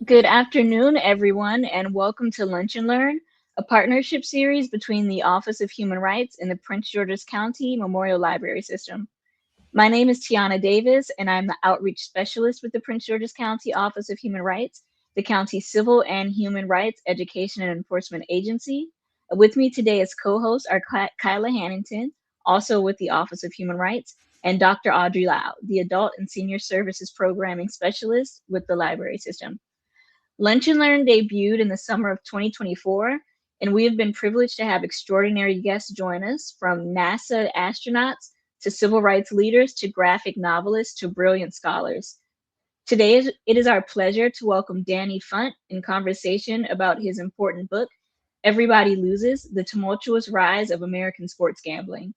Good afternoon, everyone, and welcome to Lunch and Learn, a partnership series between the Office of Human Rights and the Prince George's County Memorial Library System. My name is Tiana Davis, and I'm the Outreach Specialist with the Prince George's County Office of Human Rights, the county's civil and human rights education and enforcement agency. With me today as co hosts are Kyla Hannington, also with the Office of Human Rights, and Dr. Audrey Lau, the Adult and Senior Services Programming Specialist with the Library System. Lunch and Learn debuted in the summer of 2024, and we have been privileged to have extraordinary guests join us, from NASA astronauts to civil rights leaders to graphic novelists to brilliant scholars. Today, it is our pleasure to welcome Danny Funt in conversation about his important book, Everybody Loses: The Tumultuous Rise of American Sports Gambling.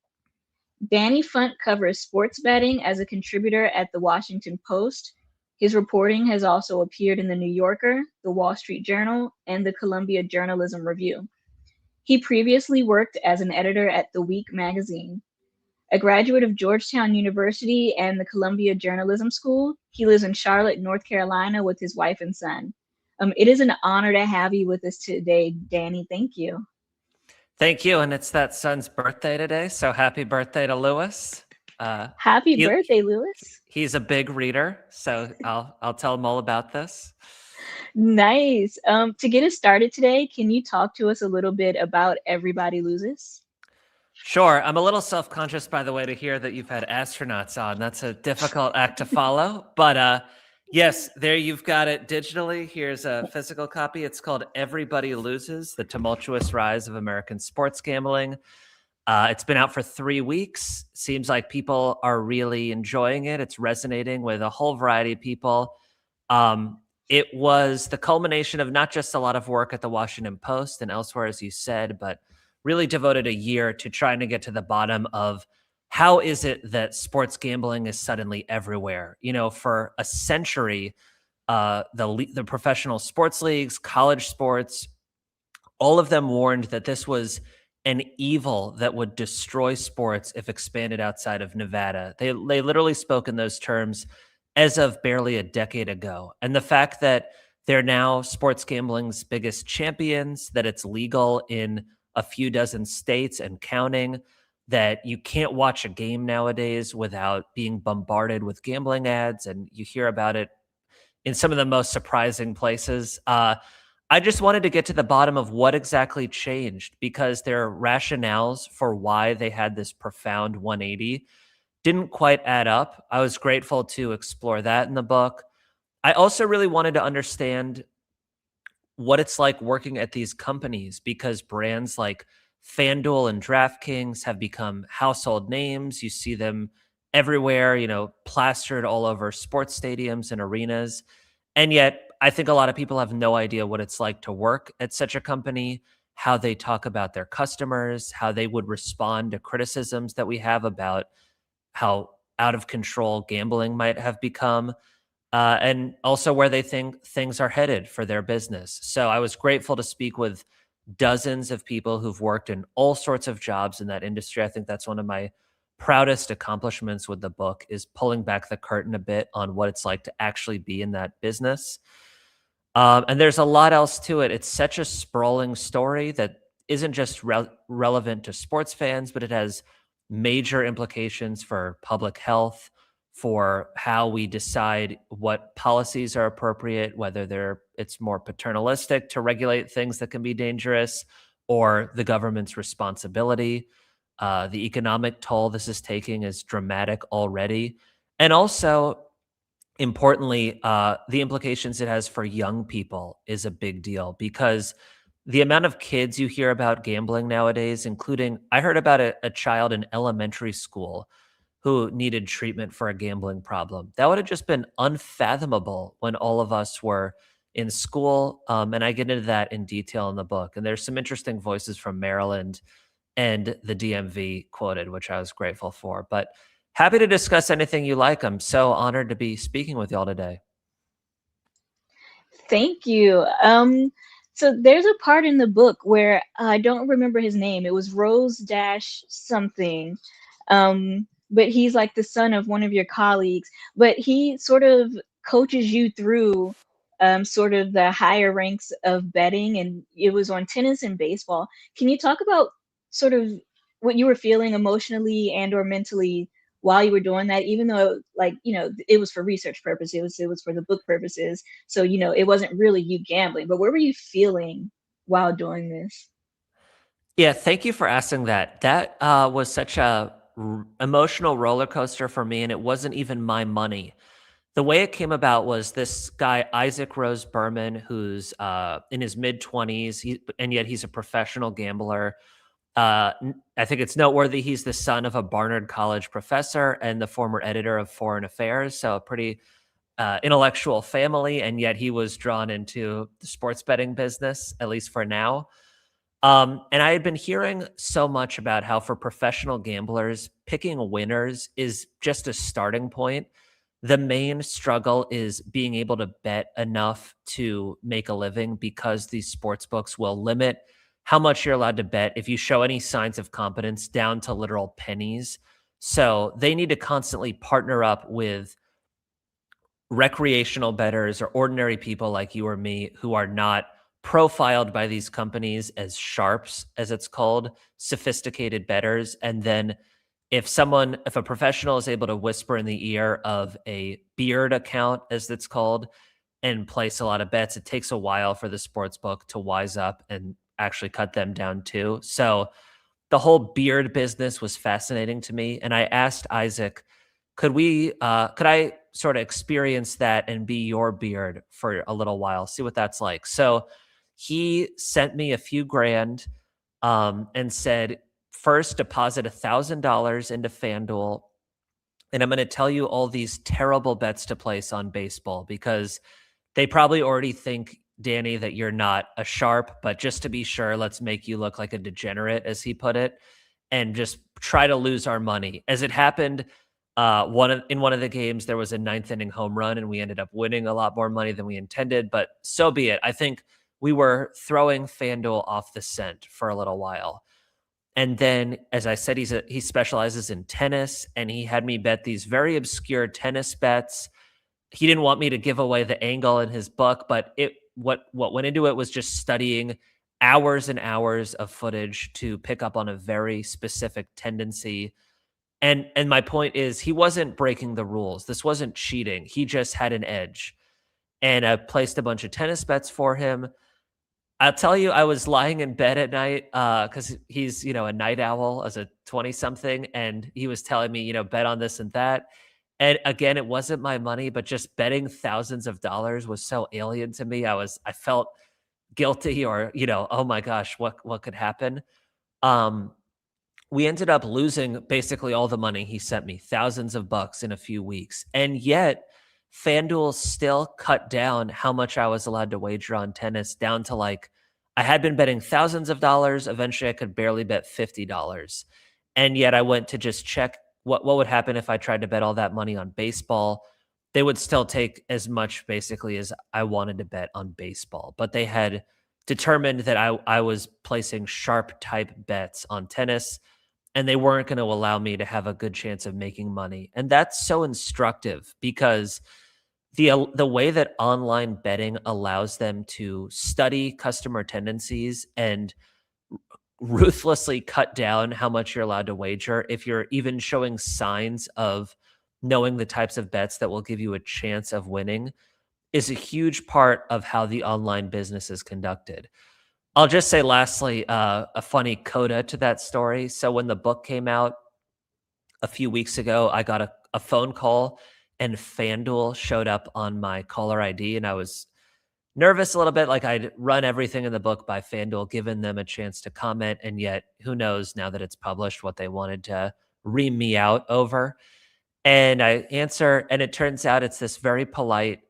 Danny Funt covers sports betting as a contributor at the Washington Post. His reporting has also appeared in the New Yorker, the Wall Street Journal, and the Columbia Journalism Review. He previously worked as an editor at The Week magazine. A graduate of Georgetown University and the Columbia Journalism School, he lives in Charlotte, North Carolina with his wife and son. It is an honor to have you with us today, Danny. Thank you. Thank you, and it's that son's birthday today, so happy birthday to Lewis. Happy birthday, Lewis. He's a big reader, so I'll tell him all about this. Nice. To get us started today, can you talk to us a little bit about Everybody Loses? Sure. I'm a little self-conscious, by the way, to hear that you've had astronauts on. That's a difficult act to follow, but yes, there you've got it digitally. Here's a physical copy. It's called Everybody Loses: The Tumultuous Rise of American Sports Gambling. It's been out for 3 weeks. Seems like people are really enjoying it. It's resonating with a whole variety of people. It was the culmination of not just a lot of work at the Washington Post and elsewhere, as you said, but really devoted a year to trying to get to the bottom of how is it that sports gambling is suddenly everywhere. You know, for a century, the professional sports leagues, college sports, all of them warned that this was an evil that would destroy sports if expanded outside of Nevada. They literally spoke in those terms as of barely a decade ago. And the fact that they're now sports gambling's biggest champions, that it's legal in a few dozen states and counting, that you can't watch a game nowadays without being bombarded with gambling ads, and you hear about it in some of the most surprising places. I just wanted to get to the bottom of what exactly changed, because their rationales for why they had this profound 180 didn't quite add up. I was grateful to explore that in the book. I also really wanted to understand what it's like working at these companies, because brands like FanDuel and DraftKings have become household names. You see them everywhere, plastered all over sports stadiums and arenas. And yet, I think a lot of people have no idea what it's like to work at such a company, how they talk about their customers, how they would respond to criticisms that we have about how out of control gambling might have become, and also where they think things are headed for their business. So I was grateful to speak with dozens of people who've worked in all sorts of jobs in that industry. I think that's one of my proudest accomplishments with the book, is pulling back the curtain a bit on what it's like to actually be in that business. And there's a lot else to it. It's such a sprawling story that isn't just relevant to sports fans, but it has major implications for public health, for how we decide what policies are appropriate, whether it's more paternalistic to regulate things that can be dangerous, or the government's responsibility. The economic toll this is taking is dramatic already. And also, importantly, the implications it has for young people is a big deal, because the amount of kids you hear about gambling nowadays, including, I heard about a child in elementary school who needed treatment for a gambling problem. That would have just been unfathomable when all of us were in school. And I get into that in detail in the book. And there's some interesting voices from Maryland and the DMV quoted, which I was grateful for. But happy to discuss anything you like. I'm so honored to be speaking with y'all today. Thank you. So there's a part in the book where I don't remember his name. It was Rose Dash something. But he's like the son of one of your colleagues. But he sort of coaches you through sort of the higher ranks of betting, and it was on tennis and baseball. Can you talk about sort of what you were feeling emotionally and or mentally while you were doing that, even though, like, it was for research purposes, it was for the book purposes, so it wasn't really you gambling, but what were you feeling while doing this? Yeah, thank you for asking that. That was such a emotional roller coaster for me, and it wasn't even my money. The way it came about was this guy, Isaac Rose Berman, who's in his mid 20s, and yet he's a professional gambler. I think it's noteworthy he's the son of a Barnard College professor and the former editor of Foreign Affairs, so a pretty intellectual family, and yet he was drawn into the sports betting business, at least for now. And I had been hearing so much about how for professional gamblers, picking winners is just a starting point. The main struggle is being able to bet enough to make a living because these sports books will limit how much you're allowed to bet if you show any signs of competence down to literal pennies. So they need to constantly partner up with recreational bettors or ordinary people like you or me who are not profiled by these companies as sharps, as it's called, sophisticated bettors. And then if a professional is able to whisper in the ear of a beard account, as it's called, and place a lot of bets, it takes a while for the sports book to wise up and actually cut them down too. So the whole beard business was fascinating to me. And I asked Isaac, could I sort of experience that and be your beard for a little while, see what that's like? So he sent me a few grand and said, first deposit $1,000 into FanDuel. And I'm going to tell you all these terrible bets to place on baseball because they probably already think, Danny, that you're not a sharp, but just to be sure, let's make you look like a degenerate, as he put it, and just try to lose our money. As it happened, in one of the games, there was a ninth inning home run, and we ended up winning a lot more money than we intended. But so be it. I think we were throwing FanDuel off the scent for a little while. And then, as I said, he specializes in tennis, and he had me bet these very obscure tennis bets. He didn't want me to give away the angle in his book, but what went into it was just studying hours and hours of footage to pick up on a very specific tendency. And my point is, he wasn't breaking the rules. This wasn't cheating. He just had an edge. And I placed a bunch of tennis bets for him. I'll tell you, I was lying in bed at night because he's, a night owl as a 20 something. And he was telling me, bet on this and that. And again, it wasn't my money, but just betting thousands of dollars was so alien to me. I felt guilty or, oh my gosh, what could happen? Um, we ended up losing basically all the money he sent me, thousands of bucks in a few weeks. And yet, FanDuel still cut down how much I was allowed to wager on tennis down to like, I had been betting thousands of dollars. Eventually, I could barely bet $50. And yet, I went to just check what would happen if I tried to bet all that money on baseball. They would still take as much basically as I wanted to bet on baseball. But they had determined that I was placing sharp type bets on tennis and they weren't going to allow me to have a good chance of making money. And that's so instructive because the way that online betting allows them to study customer tendencies and ruthlessly cut down how much you're allowed to wager if you're even showing signs of knowing the types of bets that will give you a chance of winning is a huge part of how the online business is conducted. I'll just say lastly, a funny coda to that story. So when the book came out a few weeks ago, I got a phone call and FanDuel showed up on my caller ID. And I was nervous a little bit. Like I'd run everything in the book by FanDuel, given them a chance to comment. And yet, who knows now that it's published what they wanted to ream me out over. And I answer, and it turns out it's this very polite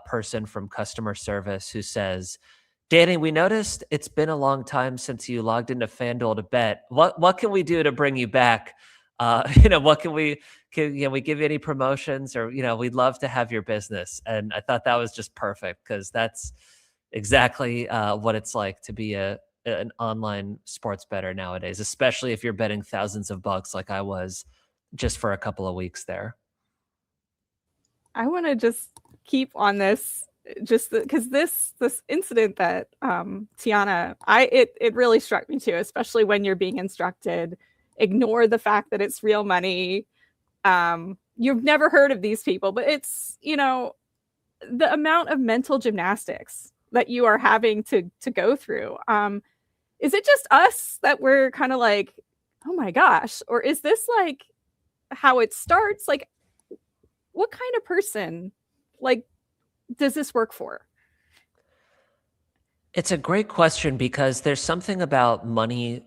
person from customer service who says, Danny, we noticed it's been a long time since you logged into FanDuel to bet. What can we do to bring you back? What can we give you any promotions or, we'd love to have your business. And I thought that was just perfect because that's exactly what it's like to be an online sports bettor nowadays, especially if you're betting thousands of bucks like I was just for a couple of weeks there. I want to just keep on this just because this incident that Tiana, it really struck me too, especially when you're being instructed, ignore the fact that it's real money. You've never heard of these people, but it's, the amount of mental gymnastics that you are having to go through. Is it just us that we're kind of like, oh my gosh, or is this like how it starts? Like, what kind of person, like, does this work for? It's a great question because there's something about money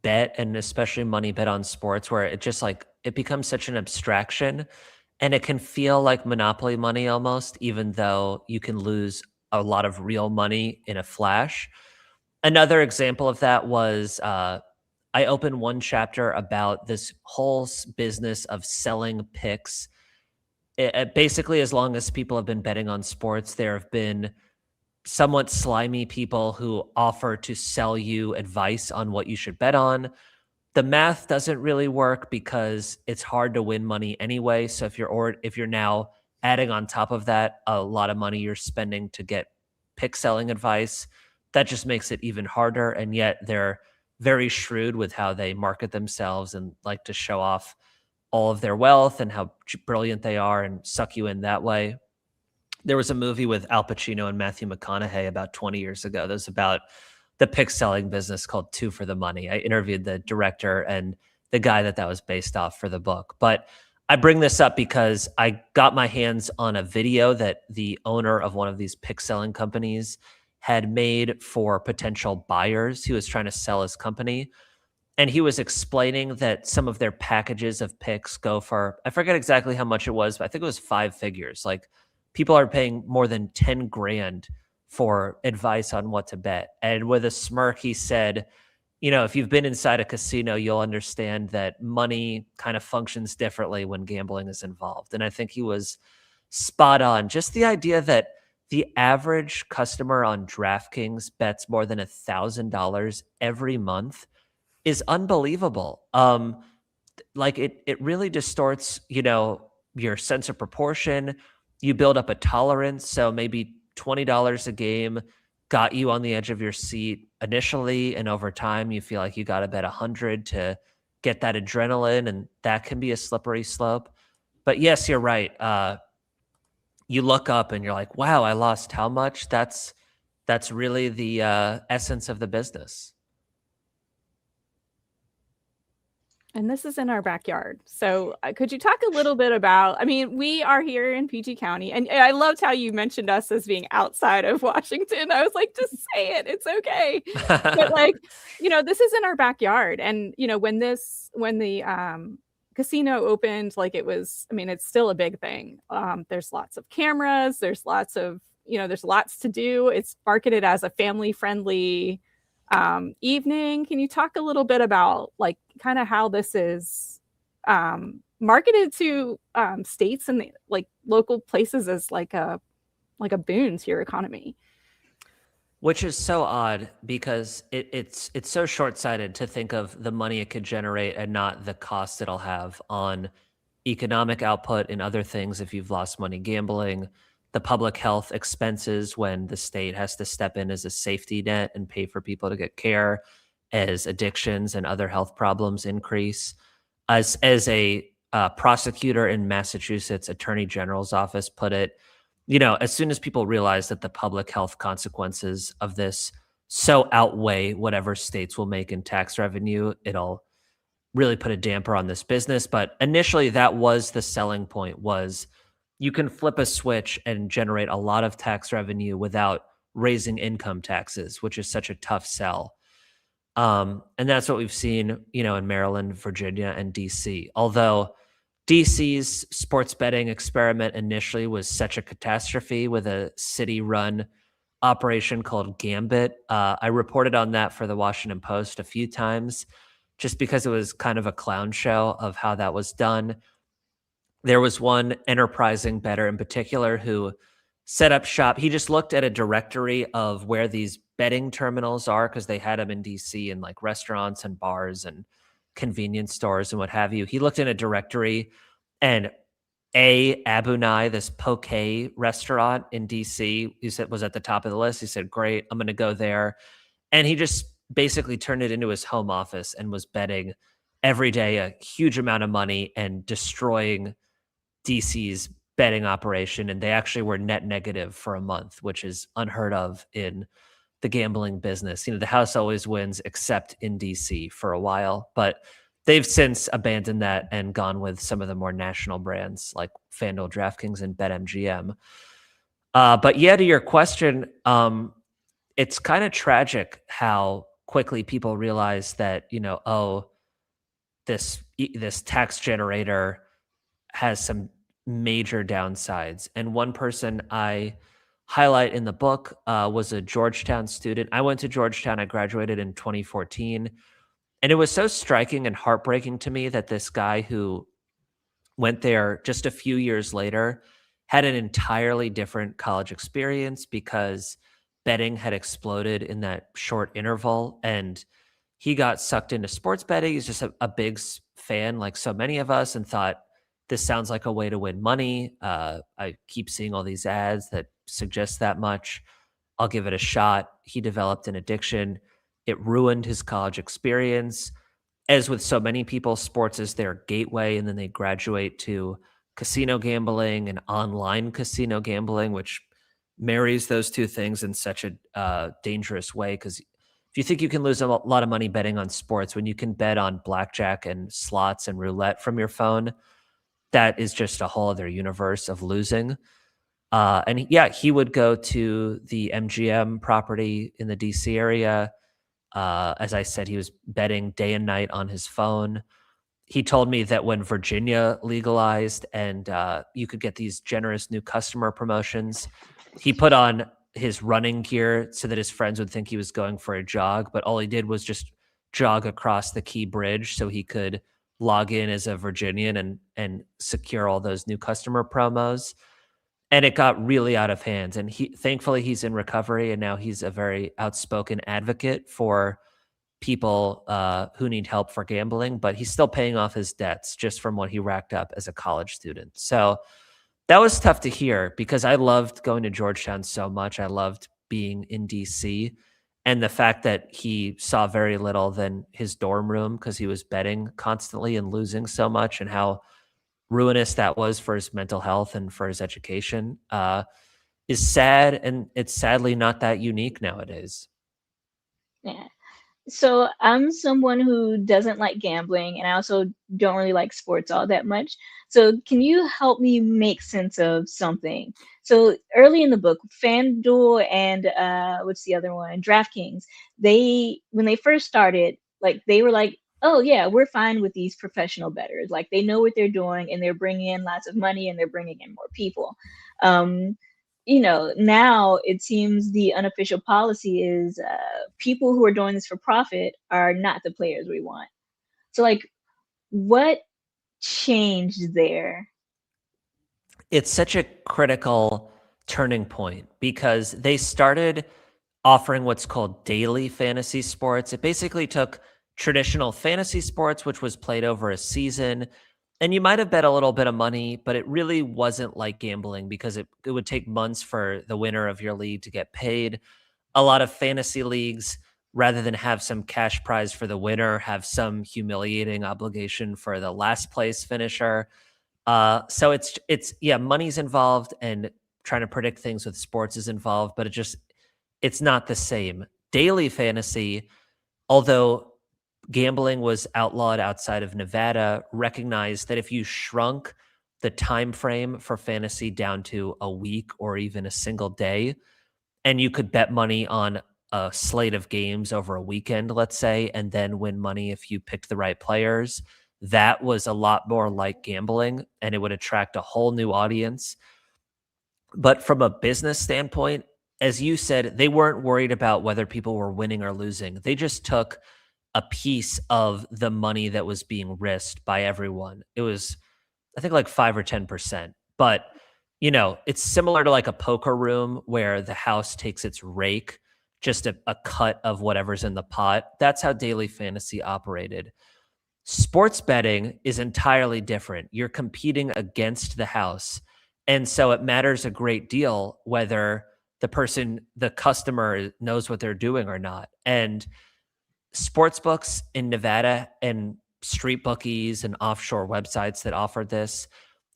bet, and especially money bet on sports, where it just like it becomes such an abstraction, and it can feel like monopoly money almost, even though you can lose a lot of real money in a flash. Another example of that was I opened one chapter about this whole business of selling picks. Basically, as long as people have been betting on sports, there have been somewhat slimy people who offer to sell you advice on what you should bet on. The math doesn't really work because it's hard to win money anyway. So if you're now adding on top of that a lot of money you're spending to get pick selling advice, that just makes it even harder. And yet they're very shrewd with how they market themselves and like to show off all of their wealth and how brilliant they are and suck you in that way. There was a movie with Al Pacino and Matthew McConaughey about 20 years ago that was about the pick selling business called Two for the Money. I interviewed the director and the guy that was based off for the book. But I bring this up because I got my hands on a video that the owner of one of these pick selling companies had made for potential buyers. He was trying to sell his company. And he was explaining that some of their packages of picks go for, I forget exactly how much it was, but I think it was 5 figures. Like people are paying more than 10 grand for advice on what to bet. And with a smirk, he said, if you've been inside a casino, you'll understand that money kind of functions differently when gambling is involved. And I think he was spot on. Just the idea that the average customer on DraftKings bets more than $1,000 every month is unbelievable. Like it really distorts, your sense of proportion. You build up a tolerance. So maybe $20 a game got you on the edge of your seat initially, and over time you feel like you got to bet 100 to get that adrenaline, and that can be a slippery slope. But yes, you're right. You look up and you're like, wow, I lost how much? That's really the essence of the business. And this is in our backyard. So could you talk a little bit about, we are here in PG County, and I loved how you mentioned us as being outside of Washington. I was like, just say it, it's okay. But like, this is in our backyard. And, when the casino opened, like it's still a big thing. There's lots of cameras, there's lots to do. It's marketed as a family friendly evening. Can you talk a little bit about like kind of how this is marketed to states and like local places as like a boon to your economy? Which is so odd because it's so short-sighted to think of the money it could generate and not the cost it'll have on economic output and other things if you've lost money gambling, the public health expenses when the state has to step in as a safety net and pay for people to get care as addictions and other health problems increase. As a prosecutor in Massachusetts Attorney General's office put it, as soon as people realize that the public health consequences of this so outweigh whatever states will make in tax revenue, it'll really put a damper on this business. But initially that was the selling point, was you can flip a switch and generate a lot of tax revenue without raising income taxes, which is such a tough sell. And that's what we've seen, in Maryland, Virginia, and DC. Although DC's sports betting experiment initially was such a catastrophe with a city-run operation called Gambit. I reported on that for the Washington Post a few times just because it was kind of a clown show of how that was done. There was one enterprising bettor in particular who set up shop. He just looked at a directory of where these betting terminals are, because they had them in DC in like restaurants and bars and convenience stores and what have you. He looked in a directory and Abunai, this poke restaurant in DC. He said was at the top of the list. He said, "Great, I'm going to go there." And he just basically turned it into his home office and was betting every day a huge amount of money and destroying DC's betting operation. And they actually were net negative for a month, which is unheard of in the gambling business. The house always wins except in DC for a while, but they've since abandoned that and gone with some of the more national brands like FanDuel, DraftKings, and BetMGM. But yeah, to your question, it's kind of tragic how quickly people realize that, this tax generator has some major downsides. And one person I highlight in the book was a Georgetown student. I went to Georgetown. I graduated in 2014. And it was so striking and heartbreaking to me that this guy who went there just a few years later had an entirely different college experience because betting had exploded in that short interval. And he got sucked into sports betting. He's just a big fan, like so many of us, and thought, this sounds like a way to win money. I keep seeing all these ads that suggest that much. I'll give it a shot. He developed an addiction. It ruined his college experience. As with so many people, sports is their gateway, and then they graduate to casino gambling and online casino gambling, which marries those two things in such a dangerous way. Because if you think you can lose a lot of money betting on sports, when you can bet on blackjack and slots and roulette from your phone, that is just a whole other universe of losing. And yeah, he would go to the MGM property in the DC area. As I said, he was betting day and night on his phone. He told me that when Virginia legalized and you could get these generous new customer promotions, he put on his running gear so that his friends would think he was going for a jog, but all he did was just jog across the Key Bridge so he could log in as a Virginian and secure all those new customer promos. And it got really out of hand. And thankfully he's in recovery, and now he's a very outspoken advocate for people who need help for gambling, but he's still paying off his debts just from what he racked up as a college student. So that was tough to hear because I loved going to Georgetown so much. I loved being in DC, and the fact that he saw very little than his dorm room because he was betting constantly and losing so much, and how ruinous that was for his mental health and for his education is sad. And it's sadly not that unique nowadays. Yeah. So I'm someone who doesn't like gambling, and I also don't really like sports all that much. So can you help me make sense of something? So early in the book, FanDuel and what's the other one? DraftKings. When they first started, like they were like, "Oh yeah, we're fine with these professional bettors. Like they know what they're doing, and they're bringing in lots of money, and they're bringing in more people." Um, now it seems the unofficial policy is people who are doing this for profit are not the players we want. So, like, what changed there? It's such a critical turning point because they started offering what's called daily fantasy sports. It basically took traditional fantasy sports, which was played over a season, and you might have bet a little bit of money, but it really wasn't like gambling because it would take months for the winner of your league to get paid. A lot of fantasy leagues, rather than have some cash prize for the winner, have some humiliating obligation for the last place finisher. So it's yeah, money's involved, and trying to predict things with sports is involved, but it's not the same. Daily fantasy, although gambling was outlawed outside of Nevada, recognized that if you shrunk the time frame for fantasy down to a week or even a single day, and you could bet money on a slate of games over a weekend, let's say, and then win money if you picked the right players, that was a lot more like gambling, and it would attract a whole new audience. But from a business standpoint, as you said, they weren't worried about whether people were winning or losing. They just took a piece of the money that was being risked by everyone. It was, I think, like 5 or 10%. But, it's similar to like a poker room where the house takes its rake, just a cut of whatever's in the pot. That's how daily fantasy operated. Sports betting is entirely different. You're competing against the house. And so it matters a great deal whether the customer knows what they're doing or not. And sports books in Nevada and street bookies and offshore websites that offer this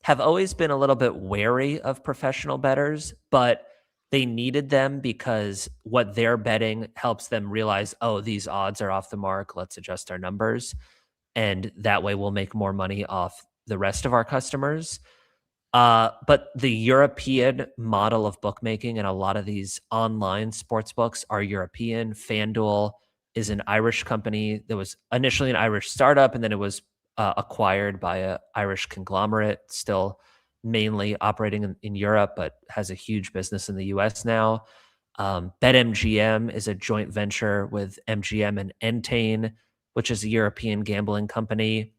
have always been a little bit wary of professional bettors, but they needed them because what they're betting helps them realize, oh, these odds are off the mark. Let's adjust our numbers. And that way we'll make more money off the rest of our customers. But the European model of bookmaking and a lot of these online sports books are European. FanDuel is an Irish company that was initially an Irish startup, and then it was acquired by an Irish conglomerate, still mainly operating in Europe, but has a huge business in the US now. BetMGM is a joint venture with MGM and Entain, which is a European gambling company.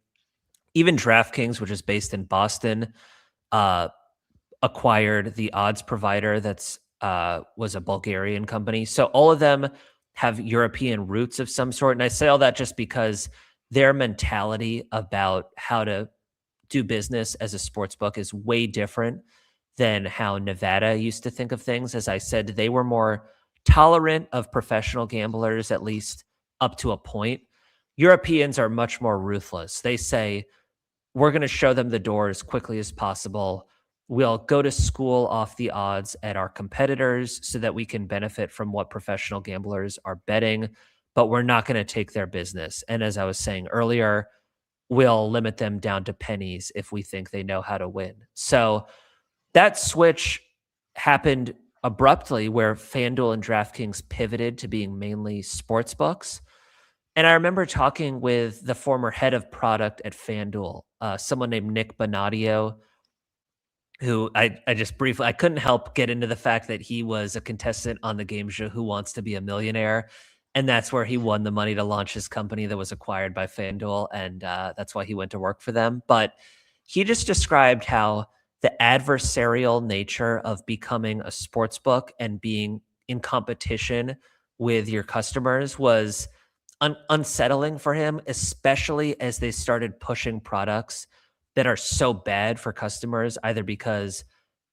Even DraftKings, which is based in Boston, uh, acquired the odds provider that's was a Bulgarian company. So all of them have European roots of some sort. And I say all that just because their mentality about how to do business as a sports book is way different than how Nevada used to think of things. As I said, they were more tolerant of professional gamblers, at least up to a point. Europeans are much more ruthless. They say, we're going to show them the door as quickly as possible. We'll go to school off the odds at our competitors so that we can benefit from what professional gamblers are betting, but we're not going to take their business. And as I was saying earlier, we'll limit them down to pennies if we think they know how to win. So that switch happened abruptly where FanDuel and DraftKings pivoted to being mainly sports books. And I remember talking with the former head of product at FanDuel, someone named Nick Bonadio, who I just briefly, I couldn't help get into the fact that he was a contestant on the game show Who Wants to Be a Millionaire. And that's where he won the money to launch his company that was acquired by FanDuel. And that's why he went to work for them. But he just described how the adversarial nature of becoming a sports book and being in competition with your customers was unsettling for him, especially as they started pushing products that are so bad for customers, either because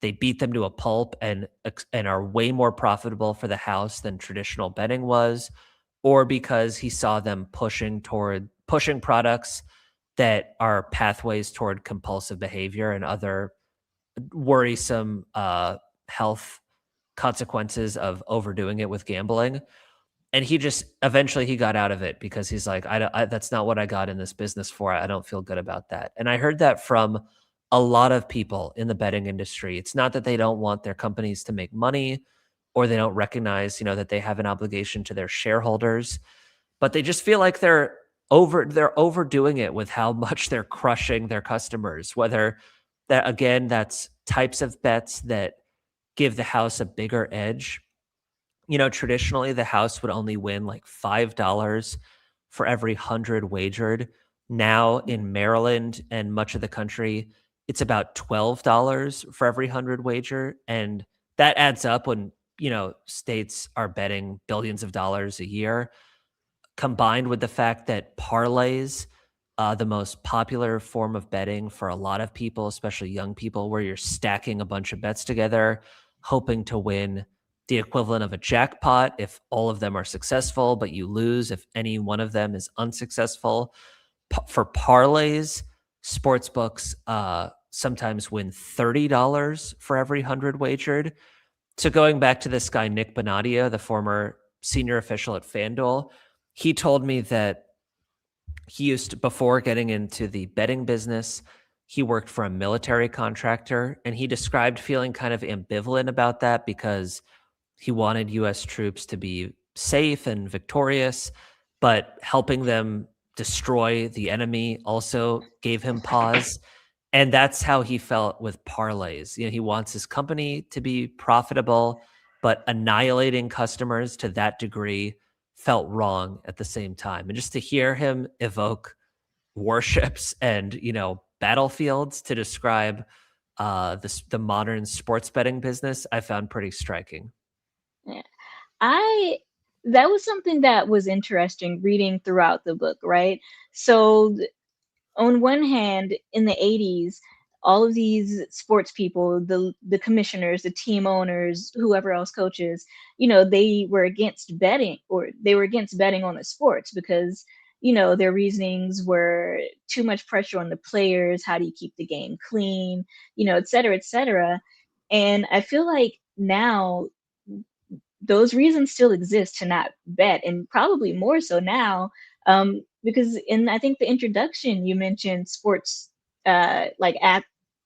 they beat them to a pulp and are way more profitable for the house than traditional betting was, or because he saw them pushing products that are pathways toward compulsive behavior and other worrisome health consequences of overdoing it with gambling. And he just eventually he got out of it because he's like, that's not what I got in this business for. I don't feel good about that. And I heard that from a lot of people in the betting industry. It's not that they don't want their companies to make money or they don't recognize, that they have an obligation to their shareholders, but they just feel like they're overdoing it with how much they're crushing their customers, whether that's types of bets that give the house a bigger edge. Traditionally the house would only win like $5 for every 100 wagered. Now in Maryland and much of the country, it's about $12 for every 100 wager. And that adds up when, states are betting billions of dollars a year, combined with the fact that parlays, the most popular form of betting for a lot of people, especially young people, where you're stacking a bunch of bets together, hoping to win the equivalent of a jackpot if all of them are successful, but you lose if any one of them is unsuccessful. For parlays, sports books sometimes win $30 for every 100 wagered. So going back to this guy, Nick Bonadio, the former senior official at FanDuel, he told me that before getting into the betting business, he worked for a military contractor, and he described feeling kind of ambivalent about that because he wanted U.S. troops to be safe and victorious, but helping them destroy the enemy also gave him pause. And that's how he felt with parlays. He wants his company to be profitable, but annihilating customers to that degree felt wrong at the same time. And just to hear him evoke warships and, battlefields to describe the modern sports betting business, I found pretty striking. Yeah. That was something that was interesting reading throughout the book, right? So on one hand, in the 80s, all of these sports people, the commissioners, the team owners, whoever else coaches, they were against betting, or they were against betting on the sports because their reasonings were too much pressure on the players. How do you keep the game clean? Et cetera, et cetera. And I feel like now those reasons still exist to not bet, and probably more so now, because in I think the introduction you mentioned sports, like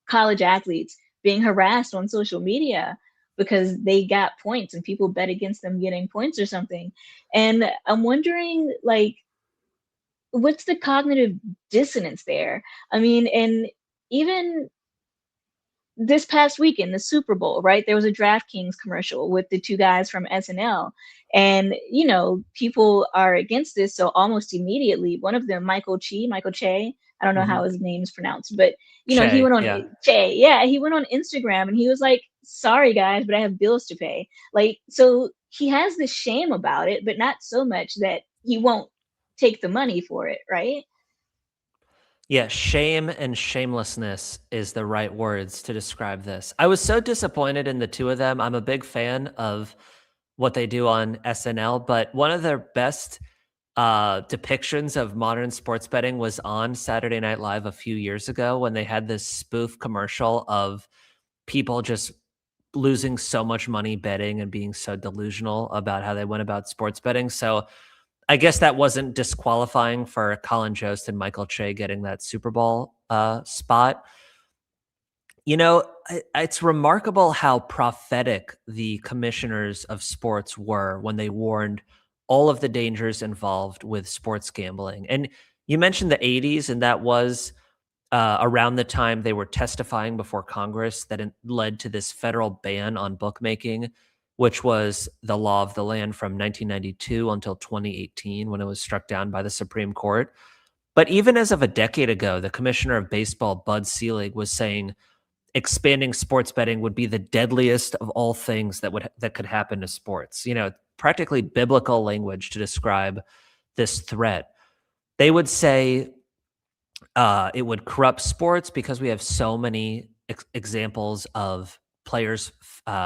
college athletes being harassed on social media because they got points and people bet against them getting points or something. And I'm wondering, like, what's the cognitive dissonance there? I mean, and even this past weekend, the Super Bowl, right? There was a DraftKings commercial with the two guys from SNL. And, people are against this. So almost immediately, one of them, Michael Che, I don't know how his name's pronounced, but, he Che, went on, yeah. Che, yeah, he went on Instagram and he was like, sorry guys, but I have bills to pay. Like, so he has this shame about it, but not so much that he won't take the money for it, right? Yeah, shame and shamelessness is the right words to describe this. I was so disappointed in the two of them. I'm a big fan of what they do on SNL, but one of their best depictions of modern sports betting was on Saturday Night Live a few years ago when they had this spoof commercial of people just losing so much money betting and being so delusional about how they went about sports betting. So I guess that wasn't disqualifying for Colin Jost and Michael Che getting that Super Bowl spot. It's remarkable how prophetic the commissioners of sports were when they warned all of the dangers involved with sports gambling. And you mentioned the 80s, and that was around the time they were testifying before Congress that it led to this federal ban on bookmaking, which was the law of the land from 1992 until 2018 when it was struck down by the Supreme Court. But even as of a decade ago, the commissioner of baseball, Bud Selig, was saying expanding sports betting would be the deadliest of all things that could happen to sports. Practically biblical language to describe this threat. They would say it would corrupt sports because we have so many examples of players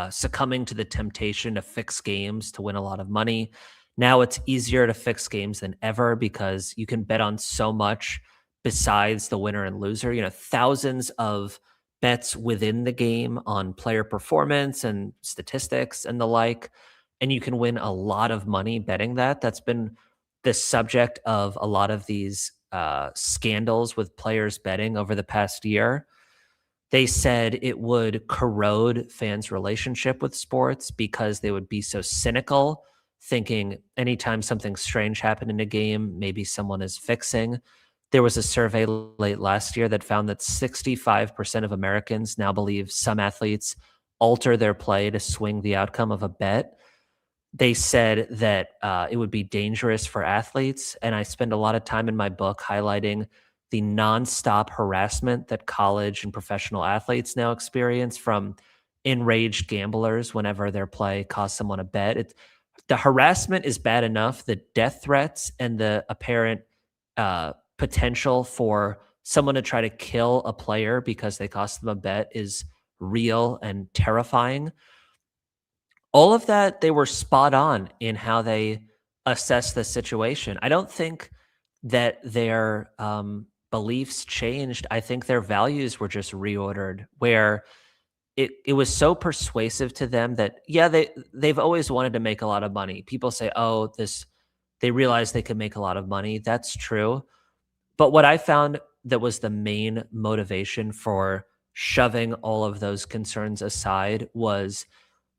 succumbing to the temptation to fix games to win a lot of money. Now it's easier to fix games than ever because you can bet on so much besides the winner and loser. Thousands of bets within the game on player performance and statistics and the like. And you can win a lot of money betting that. That's been the subject of a lot of these scandals with players betting over the past year. They said it would corrode fans' relationship with sports because they would be so cynical, thinking anytime something strange happened in a game, maybe someone is fixing. There was a survey late last year that found that 65% of Americans now believe some athletes alter their play to swing the outcome of a bet. They said that it would be dangerous for athletes. And I spend a lot of time in my book highlighting the nonstop harassment that college and professional athletes now experience from enraged gamblers whenever their play costs someone a bet. The harassment is bad enough. The death threats and the apparent potential for someone to try to kill a player because they cost them a bet is real and terrifying. All of that, they were spot on in how they assessed the situation. I don't think that their beliefs changed. I think their values were just reordered, where it was so persuasive to them that, yeah, they've always wanted to make a lot of money. People say, oh, they realize they can make a lot of money. That's true. But what I found that was the main motivation for shoving all of those concerns aside was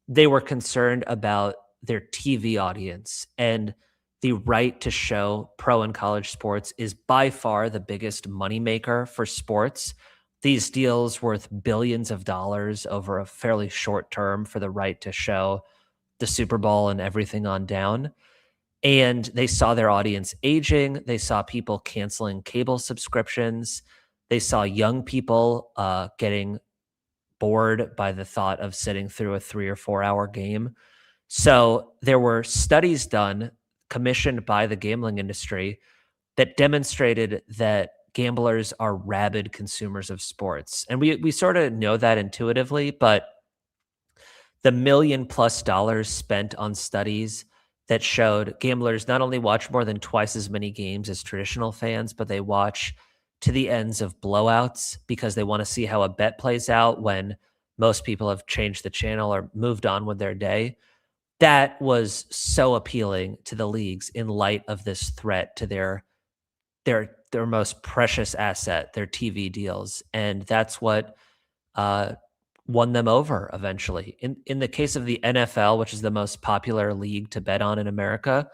they were concerned about their TV audience, and the right to show pro and college sports is by far the biggest moneymaker for sports. These deals worth billions of dollars over a fairly short term for the right to show the Super Bowl and everything on down. And they saw their audience aging. They saw people canceling cable subscriptions. They saw young people getting bored by the thought of sitting through a 3 or 4 hour game. So there were studies done commissioned by the gambling industry that demonstrated that gamblers are rabid consumers of sports. And we sort of know that intuitively, but the $1 million+ spent on studies that showed gamblers not only watch more than twice as many games as traditional fans, but they watch to the ends of blowouts because they want to see how a bet plays out when most people have changed the channel or moved on with their day. That was so appealing to the leagues in light of this threat to their most precious asset, their TV deals. And that's what uh, won them over eventually. In the case of the NFL, which is the most popular league to bet on in America,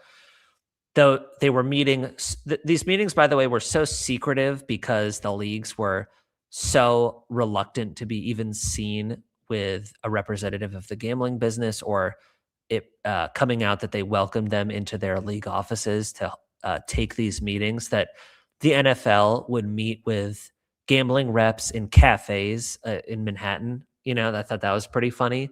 though they were meeting, these meetings, by the way, were so secretive because the leagues were so reluctant to be even seen with a representative of the gambling business, or it coming out that they welcomed them into their league offices to take these meetings, that the NFL would meet with gambling reps in cafes in Manhattan. I thought that was pretty funny.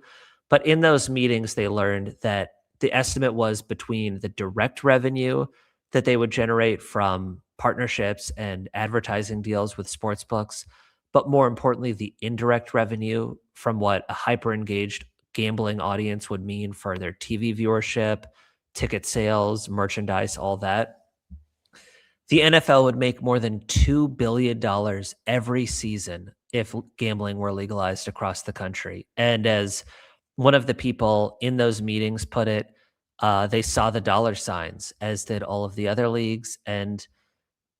But in those meetings, they learned that the estimate was between the direct revenue that they would generate from partnerships and advertising deals with sports books, but more importantly, the indirect revenue from what a hyper engaged gambling audience would mean for their TV viewership, ticket sales, merchandise, all that. The NFL would make more than $2 billion every season if gambling were legalized across the country. And as one of the people in those meetings put it, they saw the dollar signs, as did all of the other leagues. And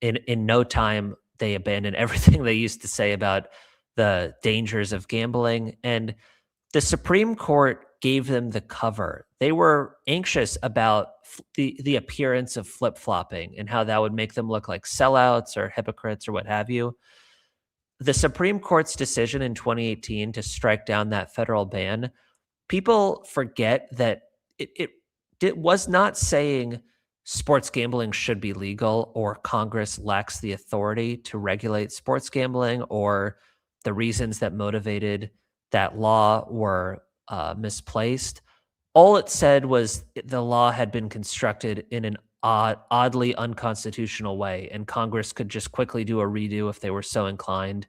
in no time, they abandoned everything they used to say about the dangers of gambling. And the Supreme Court gave them the cover. They were anxious about the appearance of flip-flopping and how that would make them look like sellouts or hypocrites or what have you. The Supreme Court's decision in 2018 to strike down that federal ban, people forget that it was not saying sports gambling should be legal or Congress lacks the authority to regulate sports gambling, or the reasons that motivated that law were misplaced. All it said was the law had been constructed in an oddly unconstitutional way, and Congress could just quickly do a redo if they were so inclined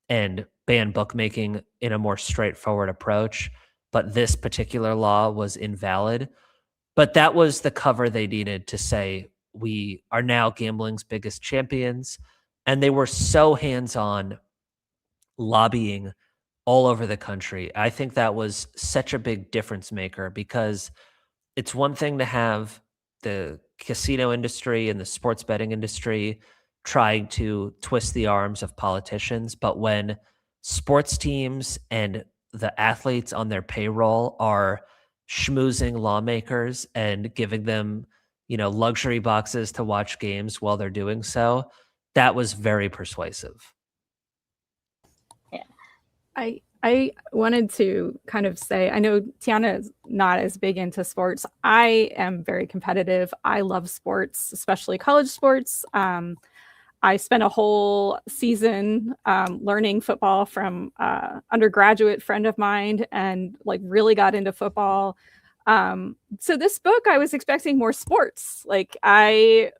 and ban bookmaking in a more straightforward approach. But this particular law was invalid. But that was the cover they needed to say, we are now gambling's biggest champions. And they were so hands-on lobbying all over the country. I think that was such a big difference maker, because it's one thing to have the casino industry and the sports betting industry trying to twist the arms of politicians, but when sports teams and the athletes on their payroll are schmoozing lawmakers and giving them, luxury boxes to watch games while they're doing so, that was very persuasive. I wanted to kind of say, I know Tiana is not as big into sports. I am very competitive. I love sports, especially college sports. I spent a whole season learning football from undergraduate friend of mine, and really got into football. So this book, I was expecting more sports. I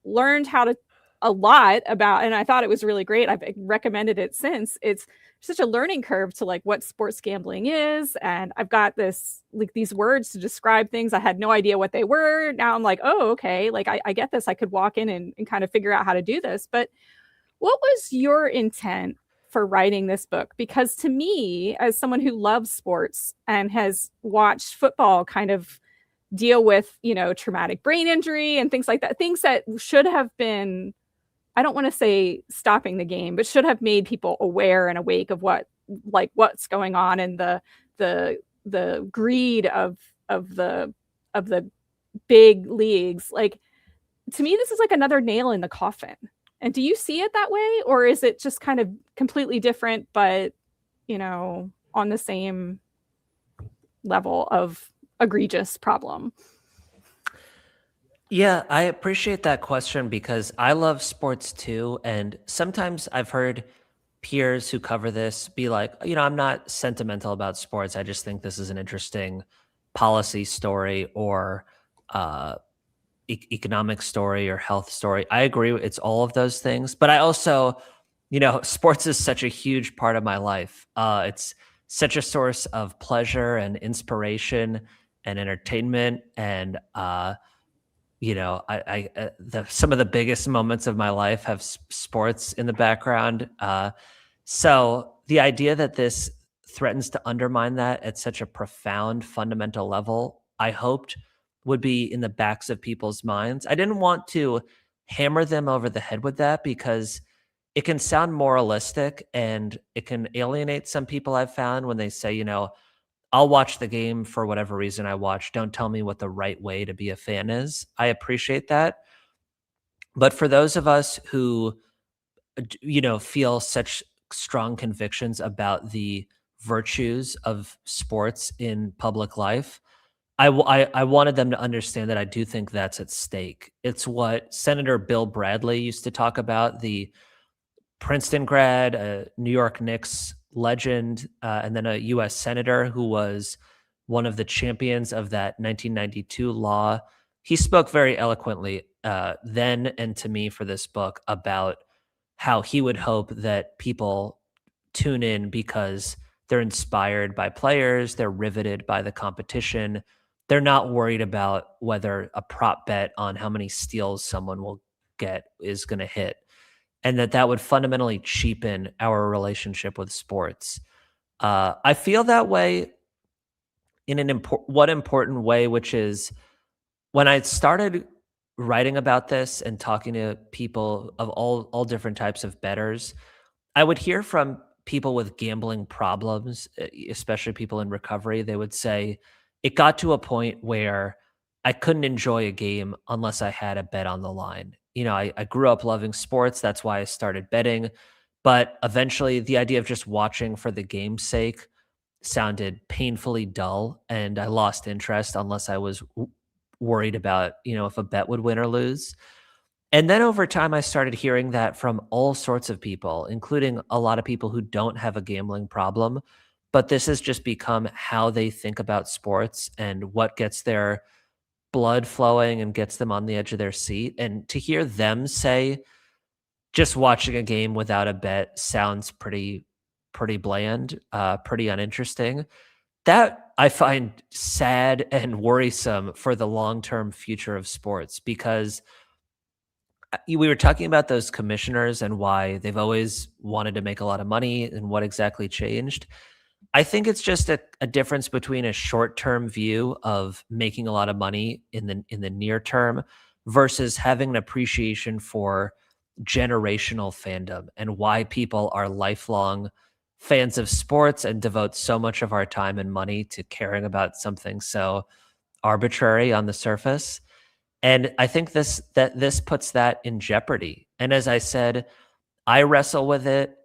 learned a lot about, and I thought it was really great. I've recommended it since. It's such a learning curve to what sports gambling is, and I've got these words to describe things. I had no idea what they were. Now I'm like, oh, okay, I get this. I could walk in and kind of figure out how to do this. But what was your intent for writing this book? Because to me, as someone who loves sports and has watched football kind of deal with traumatic brain injury and things like that, things that should have been, I don't want to say stopping the game, but should have made people aware and awake of what's going on, and the greed of the big leagues. To me, this is another nail in the coffin. And do you see it that way, or is it just kind of completely different, but on the same level of egregious problem? Yeah, I appreciate that question, because I love sports too. And sometimes I've heard peers who cover this be like, I'm not sentimental about sports. I just think this is an interesting policy story, or economic story or health story. I agree. It's all of those things. But I also, sports is such a huge part of my life. It's such a source of pleasure and inspiration and entertainment. And, some of the biggest moments of my life have sports in the background. So the idea that this threatens to undermine that at such a profound, fundamental level, I hoped would be in the backs of people's minds. I didn't want to hammer them over the head with that because it can sound moralistic and it can alienate some people I've found when they say, I'll watch the game for whatever reason I watch. Don't tell me what the right way to be a fan is. I appreciate that. But for those of us who, feel such strong convictions about the virtues of sports in public life, I wanted them to understand that I do think that's at stake. It's what Senator Bill Bradley used to talk about, the Princeton grad, a New York Knicks legend, and then a U.S. senator who was one of the champions of that 1992 law. He spoke very eloquently then and to me for this book about how he would hope that people tune in because they're inspired by players, they're riveted by the competition. They're not worried about whether a prop bet on how many steals someone will get is going to hit, and that would fundamentally cheapen our relationship with sports. I feel that way in one important way, which is when I started writing about this and talking to people of all different types of bettors, I would hear from people with gambling problems, especially people in recovery. They would say, it got to a point where I couldn't enjoy a game unless I had a bet on the line. I grew up loving sports. That's why I started betting. But eventually, the idea of just watching for the game's sake sounded painfully dull, and I lost interest unless I was worried about, if a bet would win or lose. And then over time, I started hearing that from all sorts of people, including a lot of people who don't have a gambling problem. But this has just become how they think about sports and what gets their blood flowing and gets them on the edge of their seat. And to hear them say, just watching a game without a bet sounds pretty bland, pretty uninteresting. That I find sad and worrisome for the long-term future of sports because we were talking about those commissioners and why they've always wanted to make a lot of money and what exactly changed. I think it's just a difference between a short-term view of making a lot of money in the near term versus having an appreciation for generational fandom and why people are lifelong fans of sports and devote so much of our time and money to caring about something so arbitrary on the surface. And I think this puts that in jeopardy. And as I said, I wrestle with it,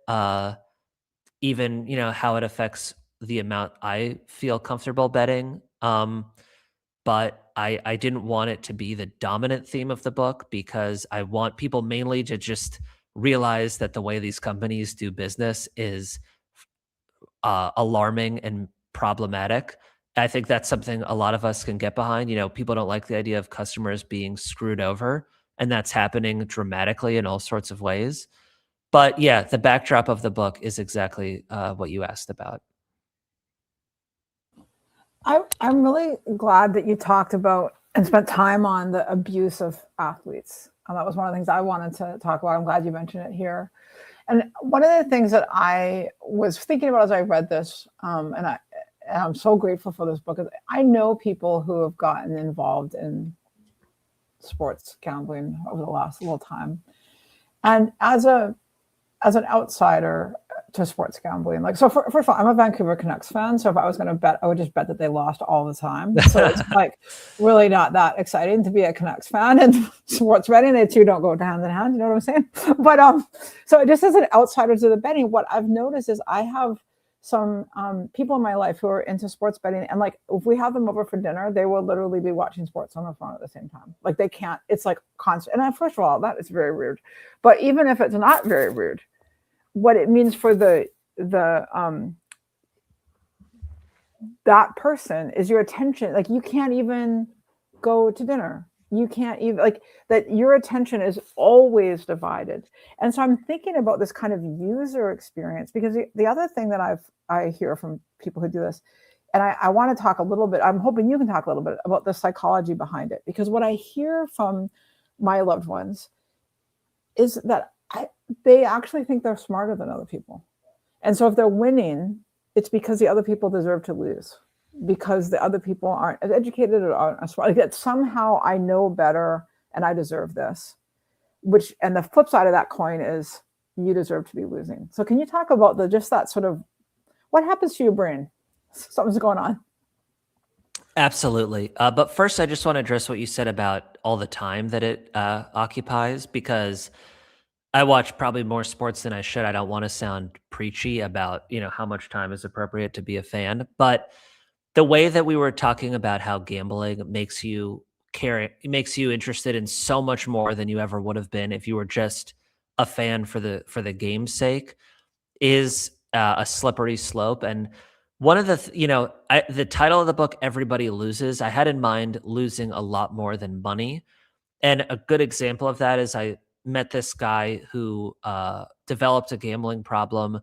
even, how it affects the amount I feel comfortable betting. But I didn't want it to be the dominant theme of the book because I want people mainly to just realize that the way these companies do business is alarming and problematic. I think that's something a lot of us can get behind. People don't like the idea of customers being screwed over, and that's happening dramatically in all sorts of ways. But yeah, the backdrop of the book is exactly what you asked about. I'm really glad that you talked about and spent time on the abuse of athletes. That was one of the things I wanted to talk about. I'm glad you mentioned it here. And one of the things that I was thinking about as I read this, and I'm so grateful for this book, is I know people who have gotten involved in sports gambling over the last little time. And as an outsider to sports gambling, like, so first of all, I'm a Vancouver Canucks fan. So if I was going to bet, I would just bet that they lost all the time. So it's like really not that exciting to be a Canucks fan and sports betting. They two don't go hand in hand. You know what I'm saying? But so just as an outsider to the betting, what I've noticed is I have some people in my life who are into sports betting, and like if we have them over for dinner, they will literally be watching sports on the phone at the same time. Like they can't. It's like constant. And first of all, that is very weird. But even if it's not very weird, what it means for that person is your attention. Like you can't even go to dinner you can't even like that your attention is always divided. And so I'm thinking about this kind of user experience, because the other thing that I hear from people who do this, and I want to talk a little bit, I'm hoping you can talk a little bit about the psychology behind it, because what I hear from my loved ones is that they actually think they're smarter than other people. And so if they're winning, it's because the other people deserve to lose, because the other people aren't as educated or aren't as smart. Like that somehow I know better and I deserve this. And the flip side of that coin is you deserve to be losing. So can you talk about just that sort of what happens to your brain? Something's going on. Absolutely. But first, I just want to address what you said about all the time that it occupies, because I watch probably more sports than I should. I don't want to sound preachy about, how much time is appropriate to be a fan. But the way that we were talking about how gambling makes you interested in so much more than you ever would have been if you were just a fan for the game's sake is a slippery slope. And one of the, the title of the book, Everybody Loses, I had in mind losing a lot more than money. And a good example of that is I met this guy who developed a gambling problem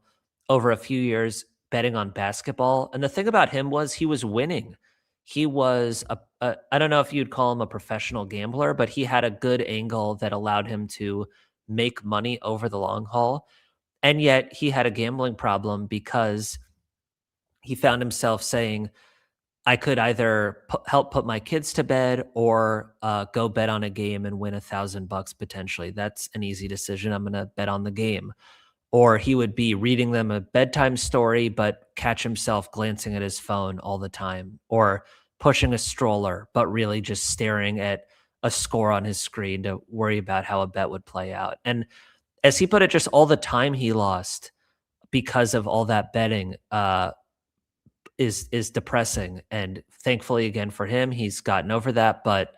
over a few years betting on basketball. And the thing about him was he was winning. He was I don't know if you'd call him a professional gambler, but he had a good angle that allowed him to make money over the long haul. And yet he had a gambling problem because he found himself saying, I could either help put my kids to bed or go bet on a game and win $1,000 potentially. That's an easy decision. I'm going to bet on the game. Or he would be reading them a bedtime story, but catch himself glancing at his phone all the time, or pushing a stroller, but really just staring at a score on his screen to worry about how a bet would play out. And as he put it, just all the time he lost because of all that betting is depressing. And thankfully, again, for him, he's gotten over that. But